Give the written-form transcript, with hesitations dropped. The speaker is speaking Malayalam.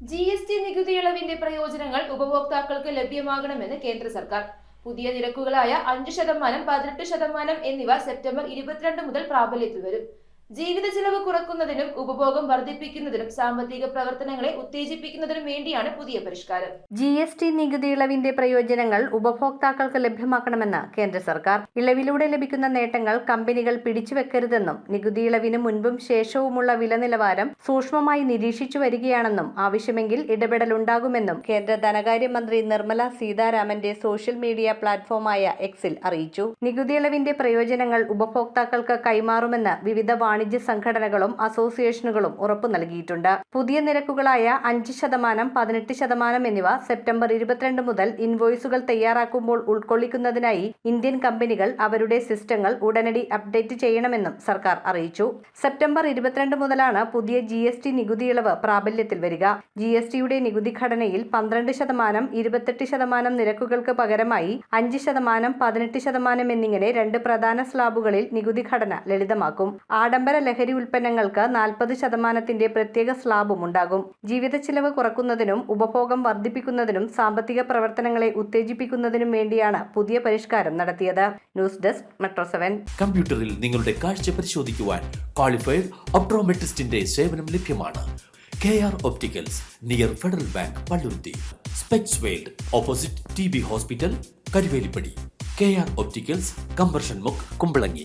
GST നികുതി ഇളവിന്റെ പ്രയോജനങ്ങൾ ഉപഭോക്താക്കൾക്ക് ലഭ്യമാകണമെന്ന് കേന്ദ്ര സർക്കാർ. പുതിയ നിരക്കുകളായ 5%, 18% എന്നിവ സെപ്റ്റംബർ 22 മുതൽ പ്രാബല്യത്തിൽ വരും. ജീവിത ചെലവ് കുറയ്ക്കുന്നതിനും ഉപഭോഗം വർദ്ധിപ്പിക്കുന്നതിനും സാമ്പത്തിക പ്രവർത്തനങ്ങളെ ഉത്തേജിപ്പിക്കുന്നതിനും വേണ്ടിയാണ് പുതിയ പരിഷ്കാരം. GST നികുതി ഇളവിന്റെ പ്രയോജനങ്ങൾ ഉപഭോക്താക്കൾക്ക് ലഭ്യമാക്കണമെന്ന് കേന്ദ്ര സർക്കാർ. ഇളവിലൂടെ ലഭിക്കുന്ന നേട്ടങ്ങൾ കമ്പനികൾ പിടിച്ചുവെക്കരുതെന്നും നികുതി ഇളവിന് മുൻപും ശേഷവുമുള്ള വില നിലവാരം സൂക്ഷ്മമായി നിരീക്ഷിച്ചു വരികയാണെന്നും ആവശ്യമെങ്കിൽ ഇടപെടലുണ്ടാകുമെന്നും കേന്ദ്ര ധനകാര്യമന്ത്രി നിർമ്മല സീതാരാമന്റെ സോഷ്യൽ മീഡിയ പ്ലാറ്റ്ഫോമായ എക്സിൽ അറിയിച്ചു. നികുതി ഇളവിന്റെ പ്രയോജനങ്ങൾ ഉപഭോക്താക്കൾക്ക് കൈമാറുമെന്ന് വിവിധ വാണിജ്യ സംഘടനകളും അസോസിയേഷനുകളും ഉറപ്പു നൽകിയിട്ടുണ്ട്. പുതിയ നിരക്കുകളായ 5%, 18% എന്നിവ സെപ്റ്റംബർ 22 മുതൽ ഇൻവോയ്സുകൾ തയ്യാറാക്കുമ്പോൾ ഉൾക്കൊള്ളിക്കുന്നതിനായി ഇന്ത്യൻ കമ്പനികൾ അവരുടെ സിസ്റ്റങ്ങൾ ഉടനടി അപ്ഡേറ്റ് ചെയ്യണമെന്നും സർക്കാർ അറിയിച്ചു. സെപ്റ്റംബർ 22 മുതലാണ് പുതിയ GST നികുതി ഇളവ് പ്രാബല്യത്തിൽ വരിക. GSTയുടെ നികുതി ഘടനയിൽ 12%, 28% നിരക്കുകൾക്ക് പകരമായി 5%, 18% എന്നിങ്ങനെ രണ്ട് പ്രധാന സ്ലാബുകളിൽ നികുതി ഘടന ലളിതമാക്കും. ആഡംബര ലഹരി ഉൽപ്പന്നങ്ങൾക്ക് 40% പ്രത്യേക സ്ലാബും ഉണ്ടാകും. ജീവിത ചിലവ് കുറയ്ക്കുന്നതിനും ഉപഭോഗം വർദ്ധിപ്പിക്കുന്നതിനും സാമ്പത്തിക പ്രവർത്തനങ്ങളെ ഉത്തേജിപ്പിക്കുന്നതിനും വേണ്ടിയാണ് പുതിയ പരിഷ്കാരം നടത്തിയത്. News desk metro 7. കമ്പ്യൂട്ടറിൽ നിങ്ങളുടെ കാഴ്ച പരിശോധിക്കുവാൻ ക്വാളിഫൈഡ് ഒപ്ട്രോമെട്രിസ്റ്റിന്റെ സേവനം ലഭ്യമാണ്. KR opticals, near federal bank, Palluruthy. Specs world, opposite TB hospital, Karuvelippady. KR opticals, combustion മുക്ക്, കുമ്പളങ്ങി.